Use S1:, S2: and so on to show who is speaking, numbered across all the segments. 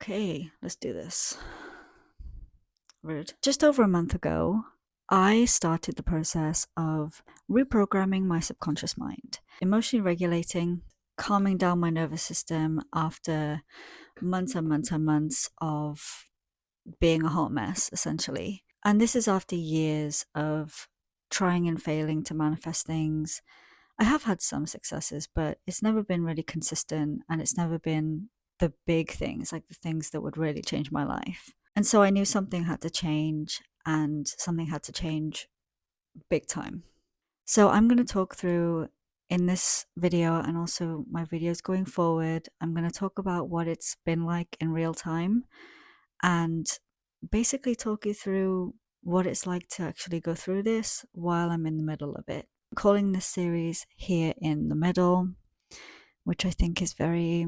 S1: Okay, let's do this. Rude. Just over a month ago, I started the process of reprogramming my subconscious mind, emotionally regulating, calming down my nervous system after months and months and months of being a hot mess, essentially. And this is after years of trying and failing to manifest things. I have had some successes, but it's never been really consistent, and it's never been the big things, like the things that would really change my life. And so I knew something had to change, and something had to change big time. So I'm going to talk through in this video, and also my videos going forward, I'm going to talk about what it's been like in real time, and basically talk you through what it's like to actually go through this while I'm in the middle of it. I'm calling this series Here in the Middle, which I think is very,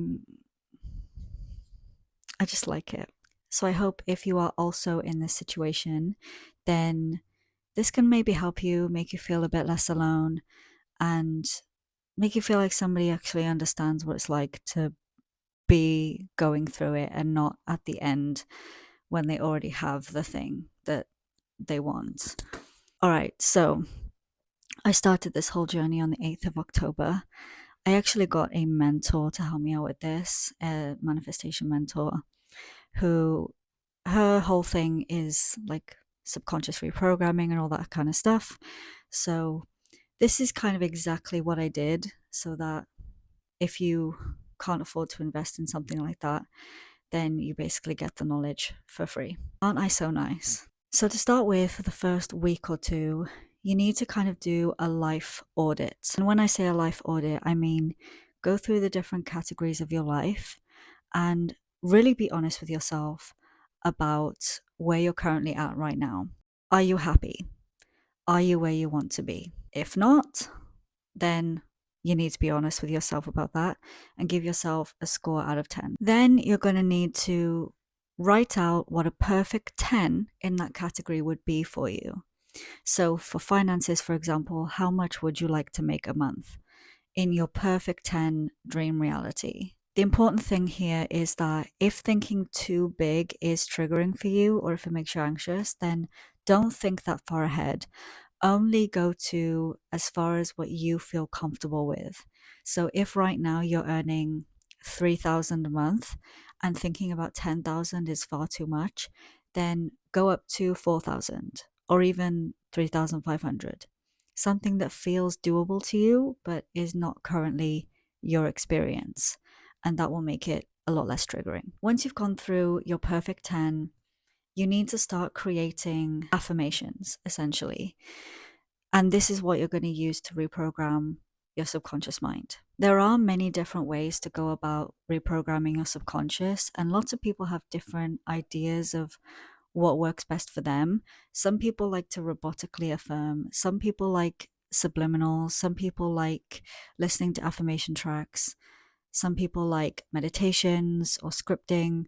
S1: I just like it. So I hope if you are also in this situation, then this can maybe help you, make you feel a bit less alone, and make you feel like somebody actually understands what it's like to be going through it, and not at the end when they already have the thing that they want. All right, so I started this whole journey on the 8th of October. I actually got a mentor to help me out with this, a manifestation mentor, who her whole thing is like subconscious reprogramming and all that kind of stuff. So this is kind of exactly what I did, so that if you can't afford to invest in something like that, then you basically get the knowledge for free. Aren't I so nice? So to start with, for the first week or two, you need to kind of do a life audit. And when I say a life audit, I mean go through the different categories of your life and really be honest with yourself about where you're currently at right now. Are you happy? Are you where you want to be? If not, then you need to be honest with yourself about that and give yourself a score out of 10. Then you're going to need to write out what a perfect 10 in that category would be for you. So for finances, for example, how much would you like to make a month in your perfect 10 dream reality? The important thing here is that if thinking too big is triggering for you, or if it makes you anxious, then don't think that far ahead. Only go to as far as what you feel comfortable with. So if right now you're earning 3,000 a month and thinking about 10,000 is far too much, then go up to 4,000 or even 3,500. Something that feels doable to you but is not currently your experience, and that will make it a lot less triggering. Once you've gone through your perfect 10, you need to start creating affirmations, essentially. And this is what you're going to use to reprogram your subconscious mind. There are many different ways to go about reprogramming your subconscious, and lots of people have different ideas of what works best for them. Some people like to robotically affirm, some people like subliminal, some people like listening to affirmation tracks, some people like meditations or scripting.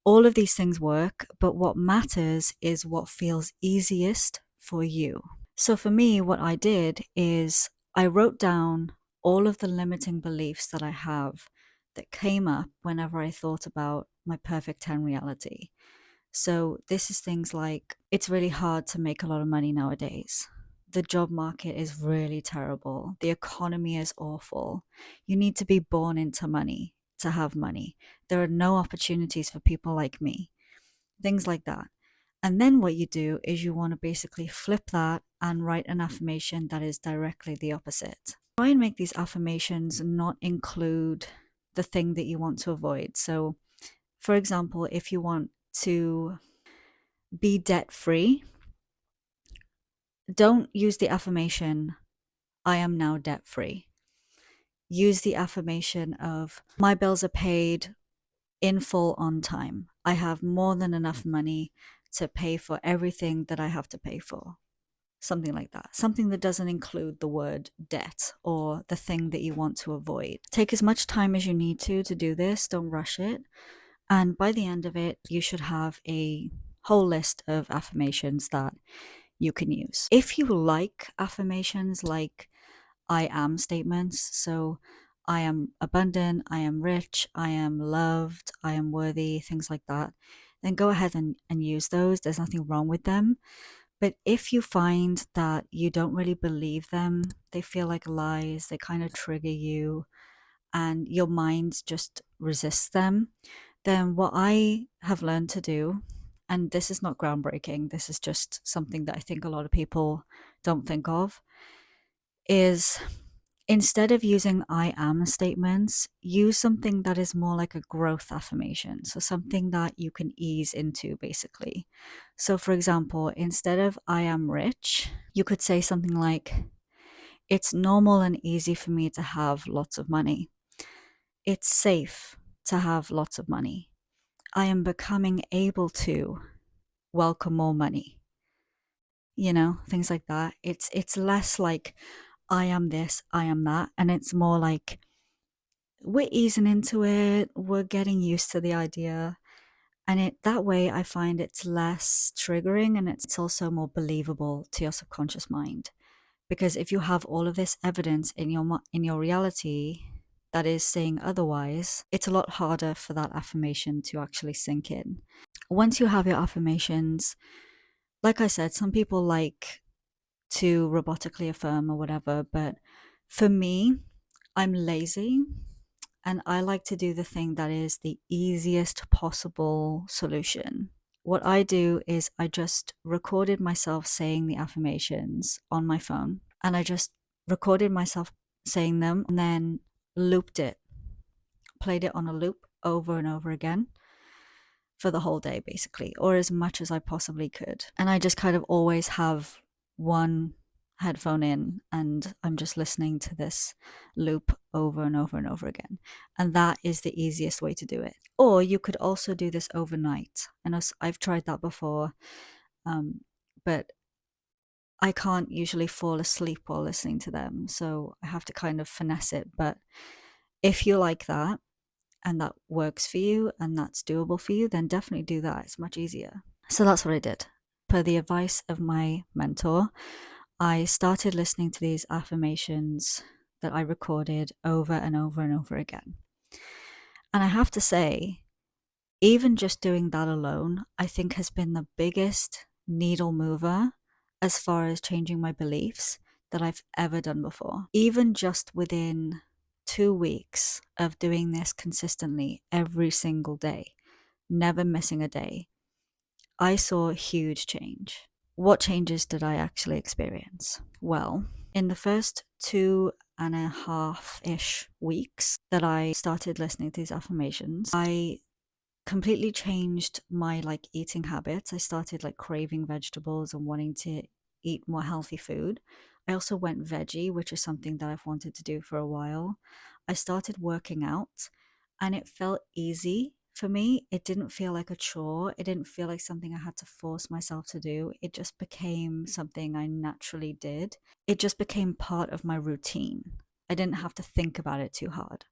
S1: All of these things work, but what matters is what feels easiest for you. So for me, what I did is I wrote down all of the limiting beliefs that I have that came up whenever I thought about my perfect 10 reality. So this is things like, it's really hard to make a lot of money nowadays. The job market is really terrible. The economy is awful. You need to be born into money to have money. There are no opportunities for people like me. Things like that. And then what you do is you want to basically flip that and write an affirmation that is directly the opposite. Try and make these affirmations not include the thing that you want to avoid. So, for example, if you want to be debt free, don't use the affirmation, I am now debt free. Use the affirmation of, my bills are paid in full on time. I have more than enough money to pay for everything that I have to pay for. Something like that. Something that doesn't include the word debt or the thing that you want to avoid. Take as much time as you need to do this. Don't rush it. And by the end of it, you should have a whole list of affirmations that you can use. If you like affirmations like I am statements, so I am abundant, I am rich, I am loved, I am worthy, things like that, then go ahead and use those. There's nothing wrong with them. But if you find that you don't really believe them, they feel like lies, they kind of trigger you, and your mind just resists them, then what I have learned to do, and this is not groundbreaking, this is just something that I think a lot of people don't think of, is instead of using I am statements, use something that is more like a growth affirmation. So something that you can ease into, basically. So, for example, instead of I am rich, you could say something like, it's normal and easy for me to have lots of money. It's safe to have lots of money. I am becoming able to welcome more money. Things like that. It's less like I am this, I am that, and it's more like we're easing into it, we're getting used to the idea, and it that way I find it's less triggering, and it's also more believable to your subconscious mind. Because if you have all of this evidence in your reality that is saying otherwise, it's a lot harder for that affirmation to actually sink in. Once you have your affirmations, like I said, some people like to robotically affirm or whatever, but for me, I'm lazy and I like to do the thing that is the easiest possible solution. What I do is I just recorded myself saying the affirmations on my phone, and I just recorded myself saying them and then looped it, played it on a loop over and over again for the whole day, basically, or as much as I possibly could. And I just kind of always have one headphone in and I'm just listening to this loop over and over and over again. And that is the easiest way to do it. Or you could also do this overnight. And I've tried that before, but I can't usually fall asleep while listening to them. So I have to kind of finesse it. But if you like that, and that works for you and that's doable for you, then definitely do that. It's much easier. So that's what I did. Per the advice of my mentor, I started listening to these affirmations that I recorded over and over and over again. And I have to say, even just doing that alone, I think has been the biggest needle mover as far as changing my beliefs that I've ever done before. Even just within 2 weeks of doing this consistently every single day, never missing a day, I saw a huge change. What changes did I actually experience? Well, in the first 2.5-ish weeks that I started listening to these affirmations, I completely changed my eating habits. I started craving vegetables and wanting to eat more healthy food. I also went veggie, which is something that I've wanted to do for a while. I started working out and it felt easy for me. It didn't feel like a chore. It didn't feel like something I had to force myself to do. It just became something I naturally did. It just became part of my routine. I didn't have to think about it too hard.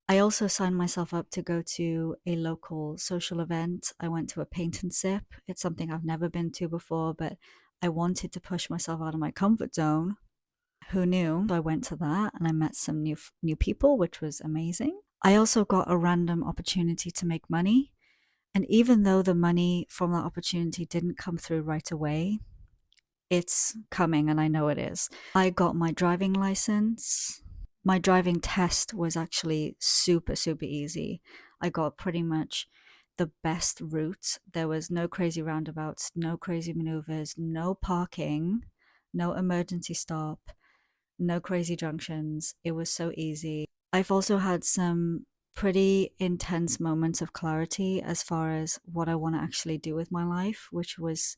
S1: I also signed myself up to go to a local social event. I went to a paint and sip. It's something I've never been to before, but I wanted to push myself out of my comfort zone. Who knew? So I went to that and I met some new people, which was amazing. I also got a random opportunity to make money. And even though the money from that opportunity didn't come through right away, it's coming and I know it is. I got my driving license. My driving test was actually super, super easy. I got pretty much the best route. There was no crazy roundabouts, no crazy maneuvers, no parking, no emergency stop, no crazy junctions. It was so easy. I've also had some pretty intense moments of clarity as far as what I want to actually do with my life, which was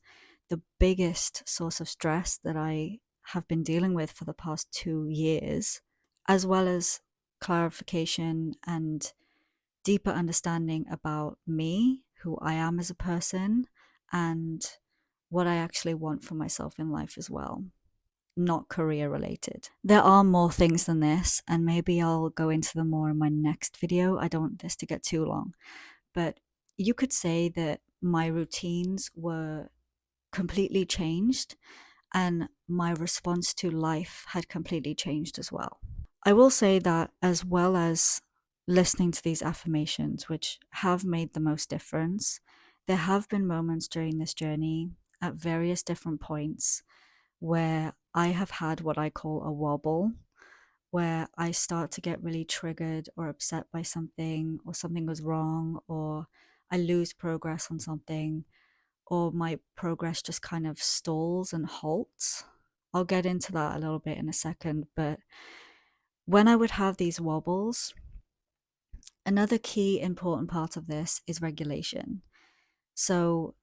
S1: the biggest source of stress that I have been dealing with for the past 2 years, as well as clarification and deeper understanding about me, who I am as a person, and what I actually want for myself in life as well, not career related. There are more things than this, and maybe I'll go into them more in my next video. I don't want this to get too long, but you could say that my routines were completely changed and my response to life had completely changed as well. I will say that as well as listening to these affirmations, which have made the most difference, there have been moments during this journey at various different points where I have had what I call a wobble, where I start to get really triggered or upset by something, or something goes wrong, or I lose progress on something, or my progress just kind of stalls and halts. I'll get into that a little bit in a second, but when I would have these wobbles, another key important part of this is regulation. So,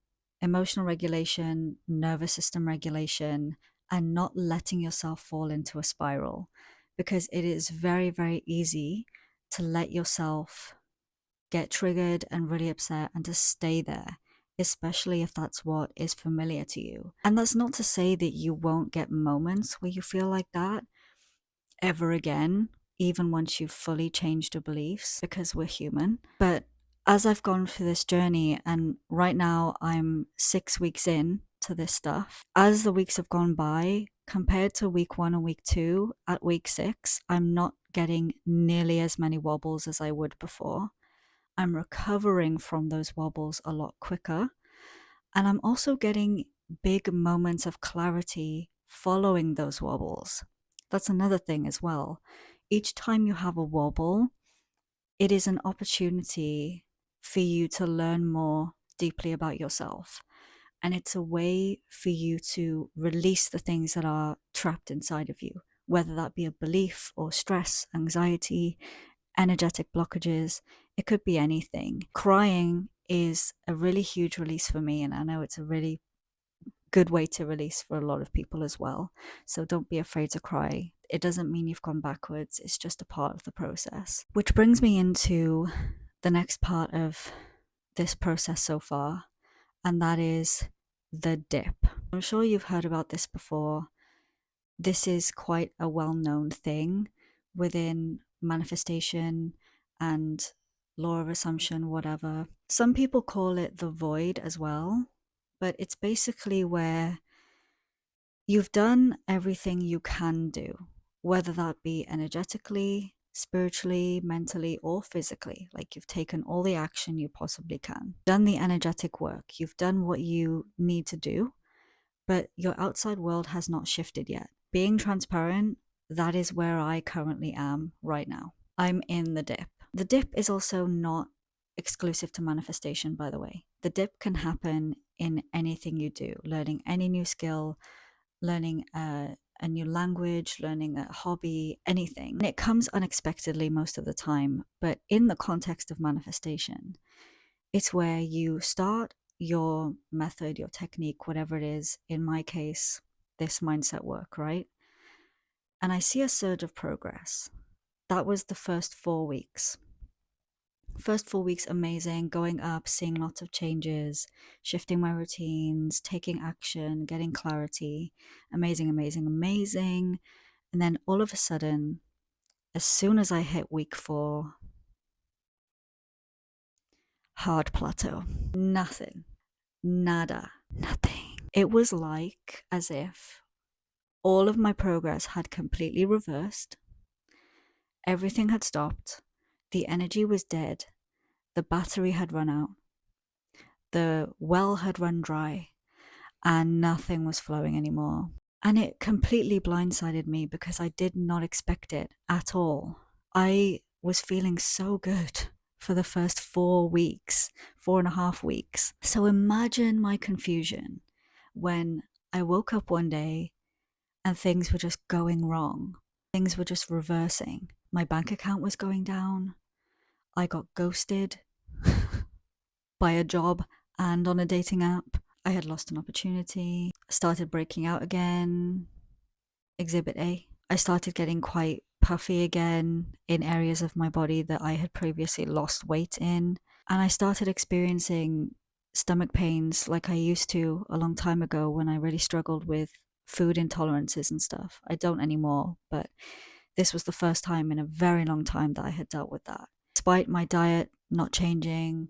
S1: emotional regulation, nervous system regulation, and not letting yourself fall into a spiral, because it is very, very easy to let yourself get triggered and really upset and to stay there, especially if that's what is familiar to you. And that's not to say that you won't get moments where you feel like that ever again, even once you've fully changed your beliefs, because we're human. But as I've gone through this journey, and right now I'm 6 weeks in to this stuff, as the weeks have gone by, compared to week 1 and week 2, at week 6, I'm not getting nearly as many wobbles as I would before. I'm recovering from those wobbles a lot quicker. And I'm also getting big moments of clarity following those wobbles. That's another thing as well. Each time you have a wobble, it is an opportunity for you to learn more deeply about yourself. And it's a way for you to release the things that are trapped inside of you, whether that be a belief or stress, anxiety, energetic blockages. It could be anything. Crying is a really huge release for me, and I know it's a really good way to release for a lot of people as well. So don't be afraid to cry. It doesn't mean you've gone backwards, it's just a part of the process. Which brings me into the next part of this process so far, and that is the dip. I'm sure you've heard about this before. This is quite a well known thing within manifestation and law of assumption, whatever. Some people call it the void as well, but it's basically where you've done everything you can do, whether that be energetically, spiritually, mentally, or physically. Like you've taken all the action you possibly can, done the energetic work, you've done what you need to do, but your outside world has not shifted yet. Being transparent, that is where I currently am right now. I'm in the dip. The dip is also not exclusive to manifestation, by the way. The dip can happen in anything you do, learning any new skill, learning a new language, learning a hobby, anything. And it comes unexpectedly most of the time, but in the context of manifestation, it's where you start your method, your technique, whatever it is. In my case, this mindset work, right? And I see a surge of progress. That was the first 4 weeks. First 4 weeks, amazing, going up, seeing lots of changes, shifting my routines, taking action, getting clarity. Amazing, amazing, amazing. And then all of a sudden, as soon as I hit week 4, hard plateau. Nothing. Nada. Nothing. It was like as if all of my progress had completely reversed. Everything had stopped. The energy was dead. The battery had run out. The well had run dry. And nothing was flowing anymore. And it completely blindsided me because I did not expect it at all. I was feeling so good for the first 4 weeks, 4.5 weeks. So imagine my confusion when I woke up one day and things were just going wrong. Things were just reversing. My bank account was going down. I got ghosted by a job and on a dating app. I had lost an opportunity, started breaking out again. Exhibit A. I started getting quite puffy again in areas of my body that I had previously lost weight in. And I started experiencing stomach pains like I used to a long time ago when I really struggled with food intolerances and stuff. I don't anymore, but this was the first time in a very long time that I had dealt with that. Despite my diet not changing,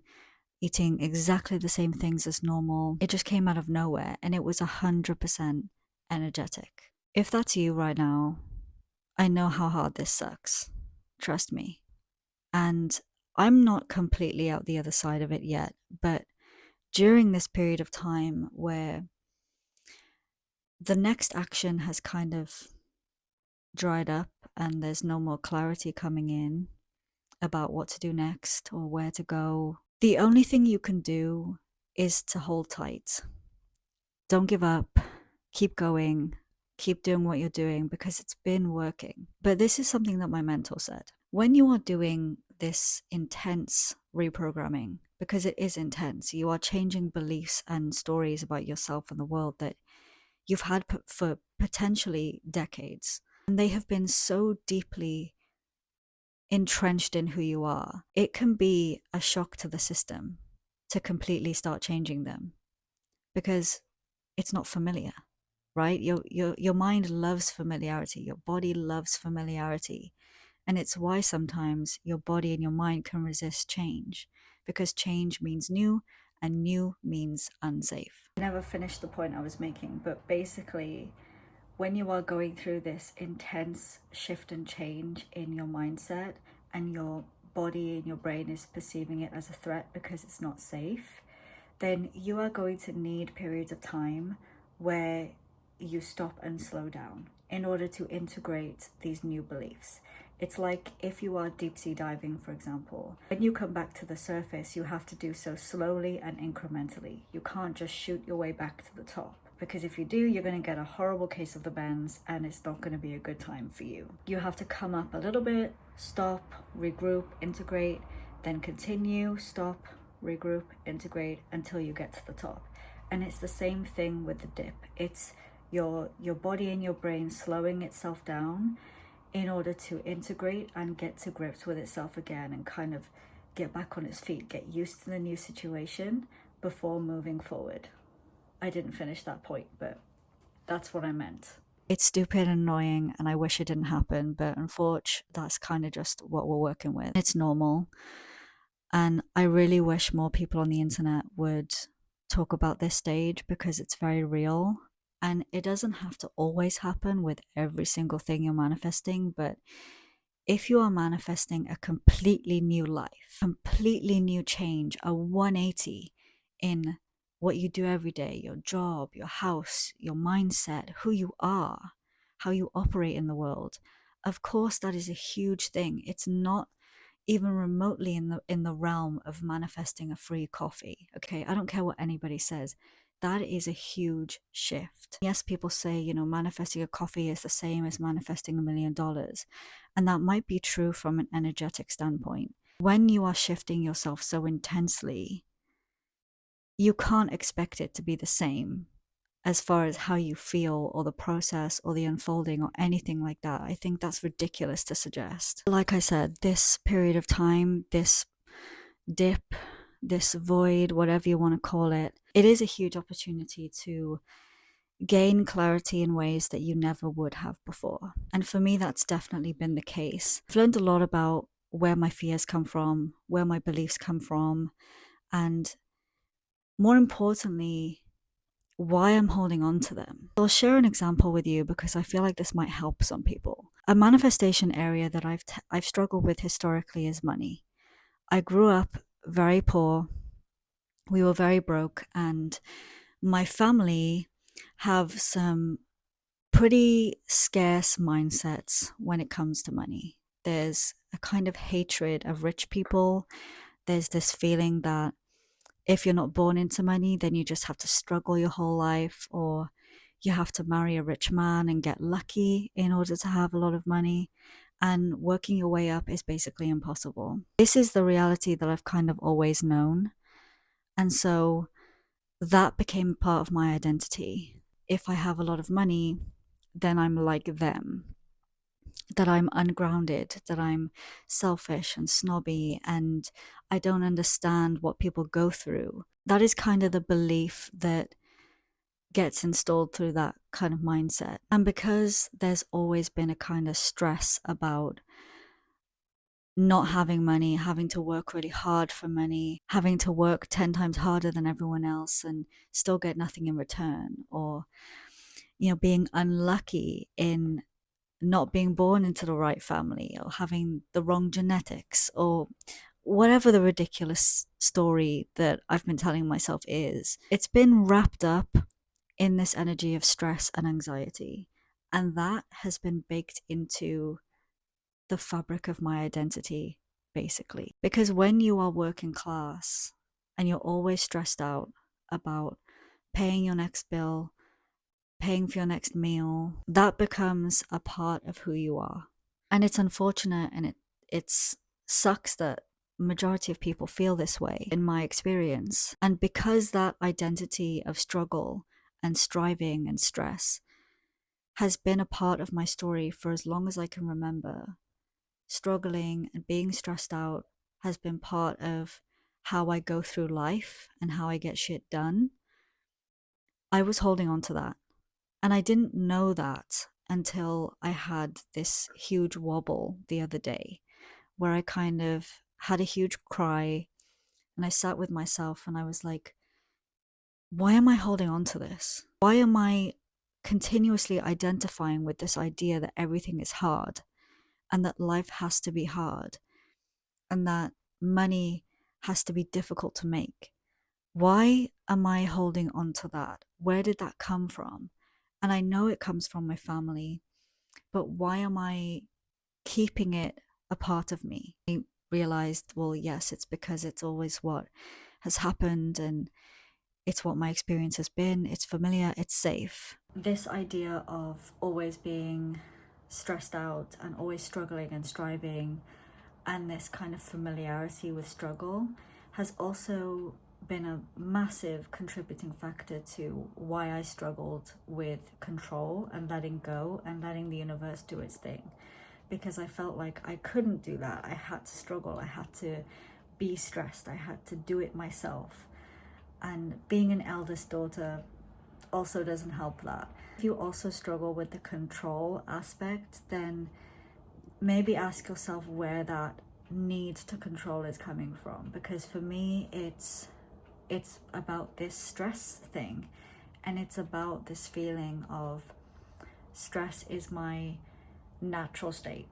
S1: eating exactly the same things as normal, it just came out of nowhere and it was 100% energetic. If that's you right now, I know how hard this sucks. Trust me. And I'm not completely out the other side of it yet, but during this period of time where the next action has kind of dried up and there's no more clarity coming in about what to do next or where to go, the only thing you can do is to hold tight. Don't give up. Keep going. Keep doing what you're doing because it's been working. But this is something that my mentor said. When you are doing this intense reprogramming, because it is intense, you are changing beliefs and stories about yourself and the world that you've had for potentially decades. And they have been so deeply entrenched in who you are. It can be a shock to the system to completely start changing them because it's not familiar, right? Your mind loves familiarity, your body loves familiarity. And it's why sometimes your body and your mind can resist change, because change means new and new means unsafe. I never finished the point I was making, but basically, when you are going through this intense shift and change in your mindset and your body and your brain is perceiving it as a threat because it's not safe, then you are going to need periods of time where you stop and slow down in order to integrate these new beliefs. It's like if you are deep sea diving, for example, when you come back to the surface, you have to do so slowly and incrementally. You can't just shoot your way back to the top, because if you do, you're going to get a horrible case of the bends and it's not going to be a good time for you. You have to come up a little bit, stop, regroup, integrate, then continue, stop, regroup, integrate until you get to the top. And it's the same thing with the dip. It's your body and your brain slowing itself down in order to integrate and get to grips with itself again and kind of get back on its feet, get used to the new situation before moving forward. I didn't finish that point, but that's what I meant. It's stupid and annoying, and I wish it didn't happen, but unfortunately, that's kind of just what we're working with. It's normal. And I really wish more people on the internet would talk about this stage because it's very real. And it doesn't have to always happen with every single thing you're manifesting, but if you are manifesting a completely new life, completely new change, a 180 in what you do every day, your job, your house, your mindset, who you are, how you operate in the world, of course that is a huge thing. It's not even remotely in the realm of manifesting a free coffee. Okay, I don't care what anybody says. That is a huge shift. Yes, people say, manifesting a coffee is the same as manifesting $1 million. And that might be true from an energetic standpoint. When you are shifting yourself so intensely, you can't expect it to be the same as far as how you feel or the process or the unfolding or anything like that. I think that's ridiculous to suggest. Like I said, this period of time, this dip, this void, whatever you want to call it, it is a huge opportunity to gain clarity in ways that you never would have before. And for me, that's definitely been the case. I've learned a lot about where my fears come from, where my beliefs come from, and more importantly, why I'm holding on to them. I'll share an example with you because I feel like this might help some people. A manifestation area that I've struggled with historically is money. I grew up very poor. We were very broke, and my family have some pretty scarce mindsets when it comes to money. There's a kind of hatred of rich people. There's this feeling that if you're not born into money, then you just have to struggle your whole life, or you have to marry a rich man and get lucky in order to have a lot of money. And working your way up is basically impossible. This is the reality that I've kind of always known. And so that became part of my identity. If I have a lot of money, then I'm like them, that I'm ungrounded, that I'm selfish and snobby, and I don't understand what people go through. That is kind of the belief that gets installed through that kind of mindset. And because there's always been a kind of stress about not having money, having to work really hard for money, having to work 10 times harder than everyone else and still get nothing in return, or being unlucky in not being born into the right family or having the wrong genetics or whatever the ridiculous story that I've been telling myself is. It's been wrapped up in this energy of stress and anxiety. And that has been baked into the fabric of my identity, basically. Because when you are working class and you're always stressed out about paying your next bill, paying for your next meal, that becomes a part of who you are. And it's unfortunate and it's sucks that majority of people feel this way in my experience. And because that identity of struggle and striving and stress has been a part of my story for as long as I can remember, struggling and being stressed out has been part of how I go through life and how I get shit done. I was holding on to that. And I didn't know that until I had this huge wobble the other day where I kind of had a huge cry and I sat with myself and I was like, why am I holding on to this? Why am I continuously identifying with this idea that everything is hard and that life has to be hard and that money has to be difficult to make? Why am I holding on to that? Where did that come from? And I know it comes from my family, but why am I keeping it a part of me? I realized, well, yes, it's because it's always what has happened and it's what my experience has been. It's familiar, it's safe. This idea of always being stressed out and always struggling and striving, and this kind of familiarity with struggle has also been a massive contributing factor to why I struggled with control and letting go and letting the universe do its thing. Because I felt like I couldn't do that. I had to struggle. I had to be stressed. I had to do it myself. And being an eldest daughter also doesn't help that. If you also struggle with the control aspect, then maybe ask yourself where that need to control is coming from. Because for me, it's about this stress thing, and it's about this feeling of stress is my natural state,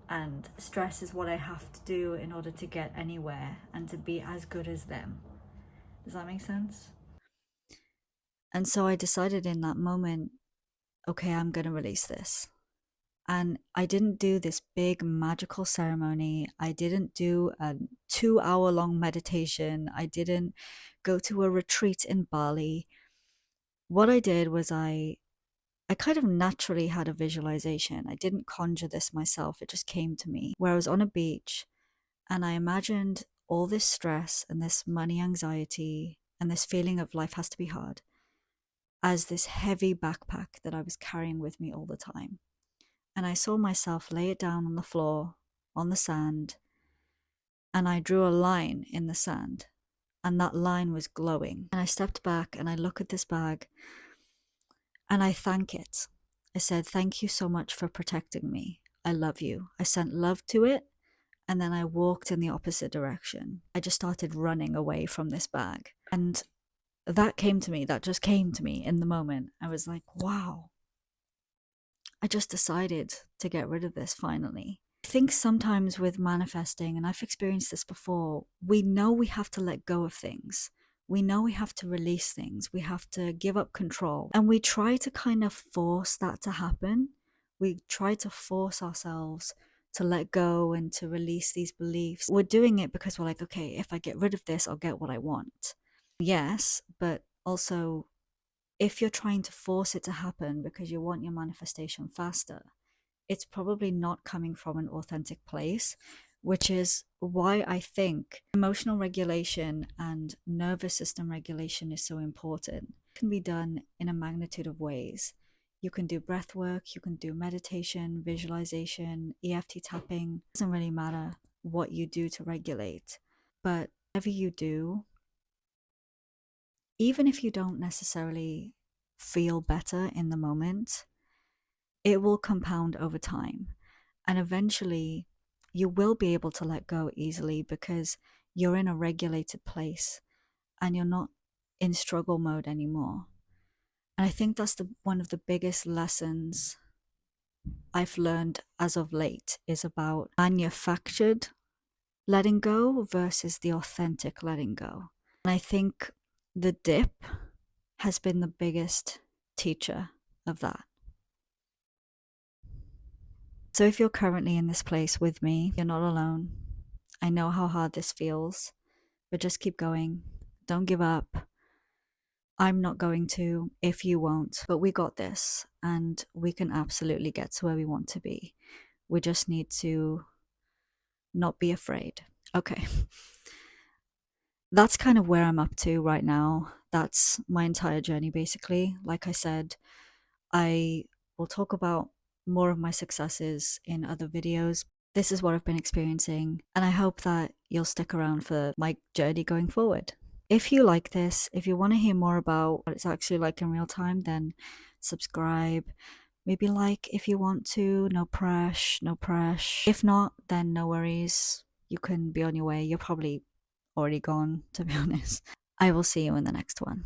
S1: and stress is what I have to do in order to get anywhere and to be as good as them. Does that make sense? And so I decided in that moment, okay, I'm going to release this. And I didn't do this big magical ceremony. I didn't do a 2 hour long meditation. I didn't go to a retreat in Bali. What I did was I kind of naturally had a visualization. I didn't conjure this myself. It just came to me where I was on a beach and I imagined all this stress and this money anxiety and this feeling of life has to be hard as this heavy backpack that I was carrying with me all the time. And I saw myself lay it down on the floor, on the sand, and I drew a line in the sand. And that line was glowing. And I stepped back and I look at this bag and I thank it. I said, thank you so much for protecting me. I love you. I sent love to it. And then I walked in the opposite direction. I just started running away from this bag. And that came to me. That just came to me in the moment. I was like, wow, I just decided to get rid of this finally. I think sometimes with manifesting, and I've experienced this before, we know we have to let go of things. We know we have to release things. We have to give up control. And we try to kind of force that to happen. We try to force ourselves to let go and to release these beliefs. We're doing it because we're like, okay, if I get rid of this, I'll get what I want. Yes, but also if you're trying to force it to happen because you want your manifestation faster, it's probably not coming from an authentic place, which is why I think emotional regulation and nervous system regulation is so important. It can be done in a magnitude of ways. You can do breath work, you can do meditation, visualization, EFT tapping. It doesn't really matter what you do to regulate, but whatever you do, even if you don't necessarily feel better in the moment, it will compound over time. And eventually, you will be able to let go easily because you're in a regulated place and you're not in struggle mode anymore. And I think that's one of the biggest lessons I've learned as of late is about manufactured letting go versus the authentic letting go. And I think the dip has been the biggest teacher of that. So if you're currently in this place with me, you're not alone. I know how hard this feels, but just keep going. Don't give up. I'm not going to if you won't, but we got this and we can absolutely get to where we want to be. We just need to not be afraid. Okay. That's kind of where I'm up to right now. That's my entire journey, basically. Like I said, I will talk about more of my successes in other videos. This is what I've been experiencing, and I hope that you'll stick around for my journey going forward. If you like this, if you want to hear more about what it's actually like in real time, then subscribe. Maybe like if you want to, no pressure, no pressure. If not, then no worries. You can be on your way. You're probably already gone, to be honest. I will see you in the next one.